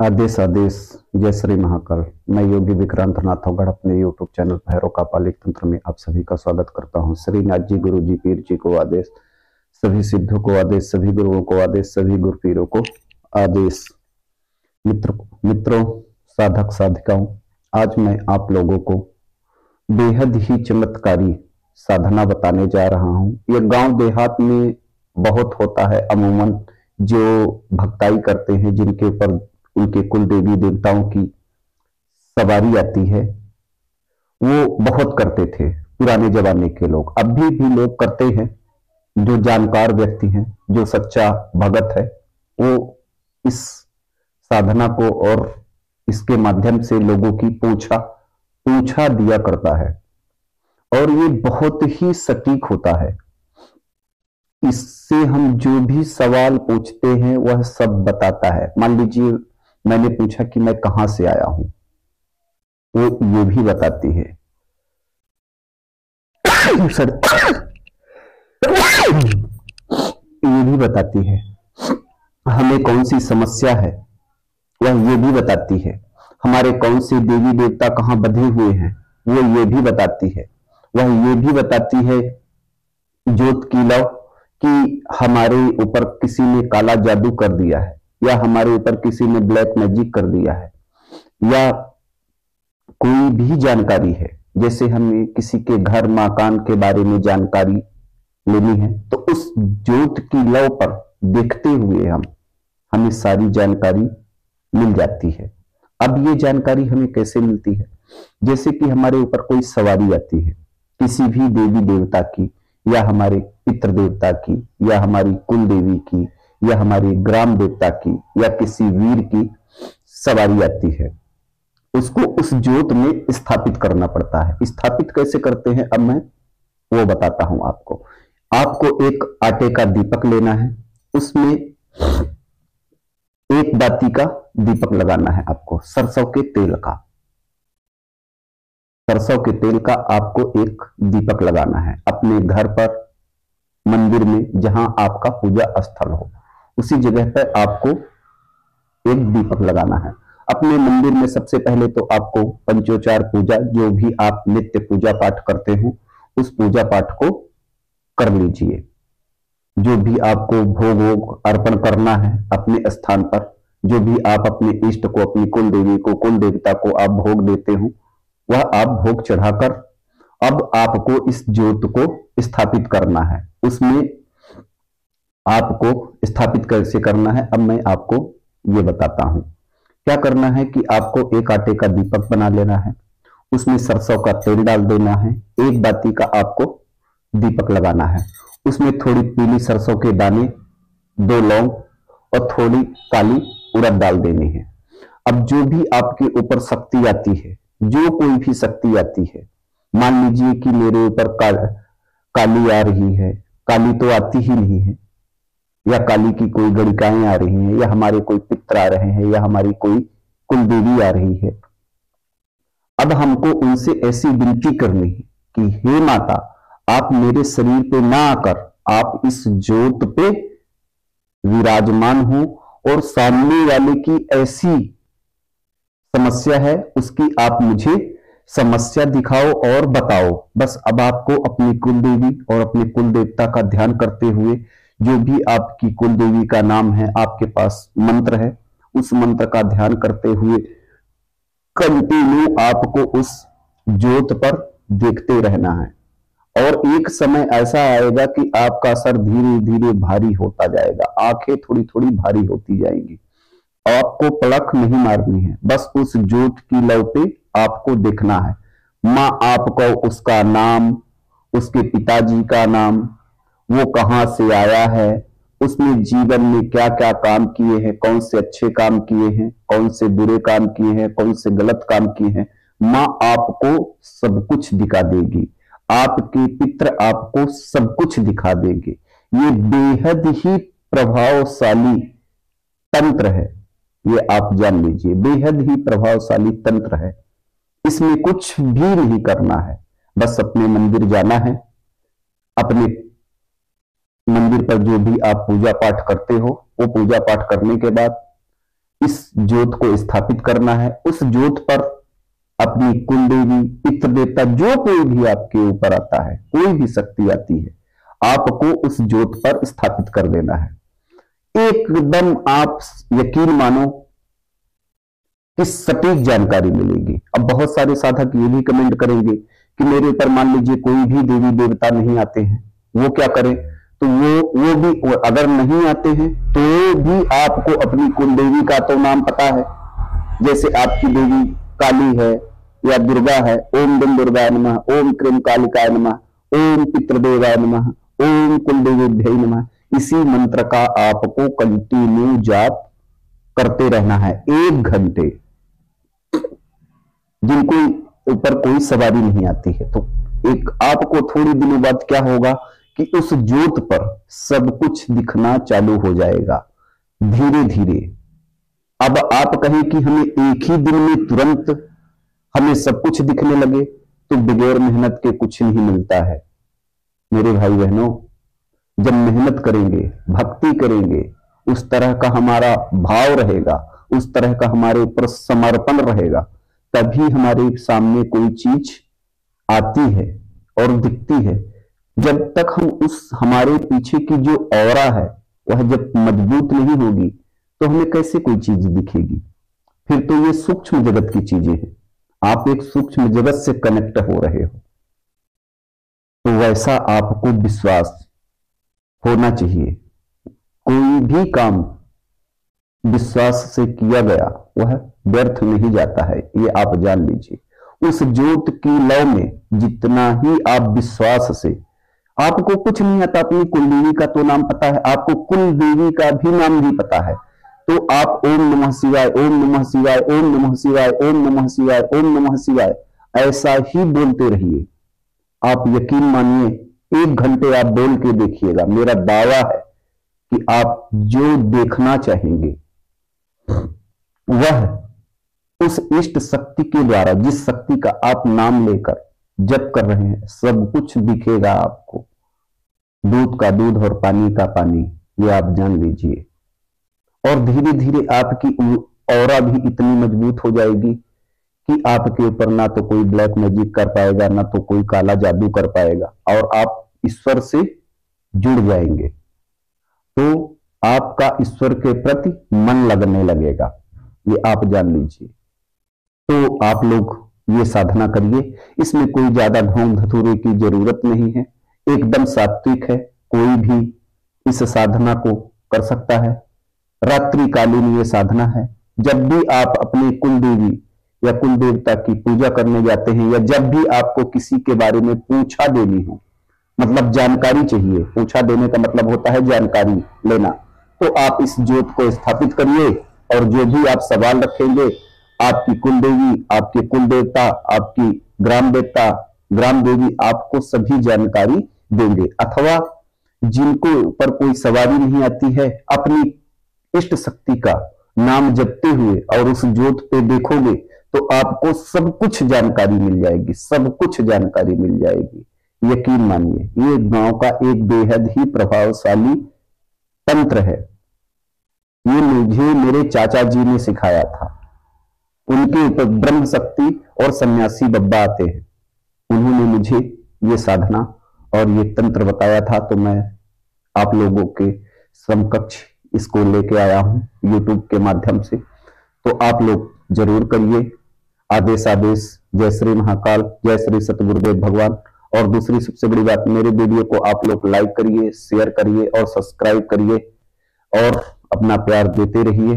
आदेश आदेश। जय श्री महाकाल। मैं योगी विक्रांत नाथौगढ़ अपने यूट्यूब चैनल भैरव का पालिक तंत्र में आप सभी का स्वागत करता हूँ। श्रीनाथ जी, गुरु जी, पीर जी को आदेश, सभी सिद्धों को आदेश, सभी गुरुओं को आदेश, सभी गुरु पीरों को आदेश। मित्रों, साधक साधिकाओं, आज मैं आप लोगों को बेहद ही चमत्कारी साधना बताने जा रहा हूँ। ये गांव देहात में बहुत होता है अमूमन, जो भक्ताई करते हैं, जिनके ऊपर उनके कुल देवी देवताओं की सवारी आती है, वो बहुत करते थे पुराने जमाने के लोग। अभी भी लोग करते हैं। जो जानकार व्यक्ति हैं, जो सच्चा भगत है, वो इस साधना को और इसके माध्यम से लोगों की पूछा दिया करता है, और ये बहुत ही सटीक होता है। इससे हम जो भी सवाल पूछते हैं वह सब बताता है। मान लीजिए मैंने पूछा कि मैं कहां से आया हूं, वो ये भी बताती है। ये भी बताती है। हमें कौन सी समस्या है वह ये भी बताती है। हमारे कौन से देवी देवता कहां बंधे हुए हैं वो ये भी बताती है। वह ये भी बताती है ज्योत की लौ कि हमारे ऊपर किसी ने काला जादू कर दिया है, या हमारे ऊपर किसी ने ब्लैक मैजिक कर दिया है, या कोई भी जानकारी है। जैसे हमें किसी के घर मकान के बारे में जानकारी लेनी है, तो उस ज्योत की लौ पर देखते हुए हमें सारी जानकारी मिल जाती है। अब ये जानकारी हमें कैसे मिलती है? जैसे कि हमारे ऊपर कोई सवारी आती है, किसी भी देवी देवता की, या हमारे पितृ देवता की, या हमारी कुल देवी की, या हमारी ग्राम देवता की, या किसी वीर की सवारी आती है, उसको उस ज्योत में स्थापित करना पड़ता है। स्थापित कैसे करते हैं अब मैं वो बताता हूं आपको। आपको एक आटे का दीपक लेना है, उसमें एक बाती का दीपक लगाना है आपको, सरसों के तेल का। सरसों के तेल का आपको एक दीपक लगाना है। अपने घर पर, मंदिर में, जहां आपका पूजा स्थल हो, उसी जगह पर आपको एक दीपक लगाना है। अपने मंदिर में सबसे पहले तो आपको पंचोचार पूजा, जो भी आप नित्य पूजा पाठ करते हो, उस पूजा पाठ को कर लीजिए। जो भी आपको भोग अर्पण करना है अपने स्थान पर, जो भी आप अपने इष्ट को, अपनी कुल देवी को, कुल देवता को आप भोग देते हो, वह आप भोग चढ़ाकर अब आपको इस ज्योत को स्थापित करना है। उसमें आपको स्थापित कैसे करना है अब मैं आपको ये बताता हूं। क्या करना है कि आपको एक आटे का दीपक बना लेना है, उसमें सरसों का तेल डाल देना है, एक बाती का आपको दीपक लगाना है। उसमें थोड़ी पीली सरसों के दाने, 2 लौंग और थोड़ी काली उड़द डाल देनी है। अब जो भी आपके ऊपर शक्ति आती है, जो कोई भी शक्ति आती है, मान लीजिए कि मेरे ऊपर काली आ रही है, काली तो आती ही नहीं है, या काली की कोई गणिकाएं आ रही हैं, या हमारे कोई पितर आ रहे हैं, या हमारी कोई कुल देवी आ रही है। अब हमको उनसे ऐसी विनती करनी है कि हे माता, आप मेरे शरीर पे ना आकर आप इस ज्योत पे विराजमान हो, और सामने वाले की ऐसी समस्या है उसकी आप मुझे समस्या दिखाओ और बताओ। बस अब आपको अपनी कुल देवी और अपने कुल देवता का ध्यान करते हुए, जो भी आपकी कुल देवी का नाम है, आपके पास मंत्र है, उस मंत्र का ध्यान करते हुए कंटिन्यू आपको उस ज्योत पर देखते रहना है। और एक समय ऐसा आएगा कि आपका सर धीरे धीरे भारी होता जाएगा, आंखें थोड़ी थोड़ी भारी होती जाएंगी। आपको पलक नहीं मारनी है, बस उस ज्योत की लौ पे आपको देखना है। मां आपको उसका नाम, उसके पिताजी का नाम, वो कहां से आया है, उसने जीवन में क्या क्या काम किए हैं, कौन से अच्छे काम किए हैं, कौन से बुरे काम किए हैं, कौन से गलत काम किए हैं, मां आपको सब कुछ दिखा देगी। आपके पितर आपको सब कुछ दिखा देंगे। ये बेहद ही प्रभावशाली तंत्र है, ये आप जान लीजिए, बेहद ही प्रभावशाली तंत्र है। इसमें कुछ भी नहीं करना है, बस अपने मंदिर जाना है। अपने मंदिर पर जो भी आप पूजा पाठ करते हो, वो पूजा पाठ करने के बाद इस ज्योत को स्थापित करना है। उस ज्योत पर अपनी कुलदेवी, पितृ देवता, जो कोई भी आपके ऊपर आता है, कोई भी शक्ति आती है, आपको उस ज्योत पर स्थापित कर देना है। एकदम आप यकीन मानो कि सटीक जानकारी मिलेगी। अब बहुत सारे साधक ये भी कमेंट करेंगे कि मेरे ऊपर मान लीजिए कोई भी देवी देवता नहीं आते हैं, वो क्या करें? तो वो भी अगर नहीं आते हैं तो भी आपको अपनी कुल देवी का तो नाम पता है। जैसे आपकी देवी काली है या दुर्गा है, ओम दुम दुर्गाय नमः, ओम क्रीम कालिकाय नमः, ओम पितृदेवाय नमः, ओम कुलदेवेभ्यै नमः। इसी मंत्र का आपको कंटिन्यू जाप करते रहना है 1 घंटे। जिनको ऊपर कोई सवारी नहीं आती है तो एक आपको थोड़ी दिनों बाद क्या होगा कि उस ज्योत पर सब कुछ दिखना चालू हो जाएगा धीरे धीरे। अब आप कहें कि हमें एक ही दिन में तुरंत हमें सब कुछ दिखने लगे, तो बगैर मेहनत के कुछ नहीं मिलता है मेरे भाई बहनों। जब मेहनत करेंगे, भक्ति करेंगे, उस तरह का हमारा भाव रहेगा, उस तरह का हमारे ऊपर समर्पण रहेगा, तभी हमारे सामने कोई चीज आती है और दिखती है। जब तक हम उस हमारे पीछे की जो औरा है वह जब मजबूत नहीं होगी तो हमें कैसे कोई चीज दिखेगी? फिर तो ये सूक्ष्म जगत की चीजें हैं, आप एक सूक्ष्म जगत से कनेक्ट हो रहे हो। तो वैसा आपको विश्वास होना चाहिए। कोई भी काम विश्वास से किया गया वह व्यर्थ नहीं जाता है, ये आप जान लीजिए। उस ज्योत की लौ में जितना ही आप विश्वास से, आपको कुछ नहीं आता, अपनी कुलदेवी का तो नाम पता है, आपको कुलदेवी का भी नाम भी पता है, तो आप ओम नमः शिवाय, ओम नमः शिवाय, ओम नमः शिवाय, ओम नमः शिवाय, ओम नमः शिवाय ऐसा ही बोलते रहिए। आप यकीन मानिए 1 घंटे आप बोल के देखिएगा, मेरा दावा है कि आप जो देखना चाहेंगे वह उस इष्ट शक्ति के द्वारा, जिस शक्ति का आप नाम लेकर जप कर रहे हैं, सब कुछ दिखेगा आपको। दूध का दूध और पानी का पानी, ये आप जान लीजिए। और धीरे धीरे आपकी औरा भी इतनी मजबूत हो जाएगी कि आपके ऊपर ना तो कोई ब्लैक मैजिक कर पाएगा, ना तो कोई काला जादू कर पाएगा, और आप ईश्वर से जुड़ जाएंगे। तो आपका ईश्वर के प्रति मन लगने लगेगा, ये आप जान लीजिए। तो आप लोग ये साधना करिए, इसमें कोई ज्यादा ढोंग धतूरे की जरूरत नहीं है, एकदम सात्विक है, कोई भी इस साधना को कर सकता है। रात्रिकालीन ये साधना है। जब भी आप अपने कुलदेवी या कुल देवता की पूजा करने जाते हैं, या जब भी आपको किसी के बारे में पूछा देनी हो, मतलब जानकारी चाहिए, पूछा देने का मतलब होता है जानकारी लेना, तो आप इस ज्योत को स्थापित करिए और जो भी आप सवाल रखेंगे, आपकी कुलदेवी, आपके कुल देवता, आपकी ग्राम देवता, ग्राम देवी आपको सभी जानकारी देंगे। अथवा जिनको ऊपर कोई सवारी नहीं आती है, अपनी इष्ट शक्ति का नाम जपते हुए और उस ज्योत पे देखोगे तो आपको सब कुछ जानकारी मिल जाएगी, सब कुछ जानकारी मिल जाएगी। यकीन मानिए, ये गांव का एक बेहद ही प्रभावशाली तंत्र है। ये मुझे मेरे चाचा जी ने सिखाया था। उनके ऊपर ब्रह्म शक्ति और सन्यासी बब्बा आते हैं, उन्होंने मुझे ये साधना और ये तंत्र बताया था, तो मैं आप लोगों के समकक्ष इसको लेके आया हूं YouTube के माध्यम से। तो आप लोग जरूर करिए। आदेश आदेश, जय श्री महाकाल, जय श्री सतगुरुदेव भगवान। और दूसरी सबसे बड़ी बात, मेरे वीडियो को आप लोग लाइक करिए, शेयर करिए और सब्सक्राइब करिए और अपना प्यार देते रहिए।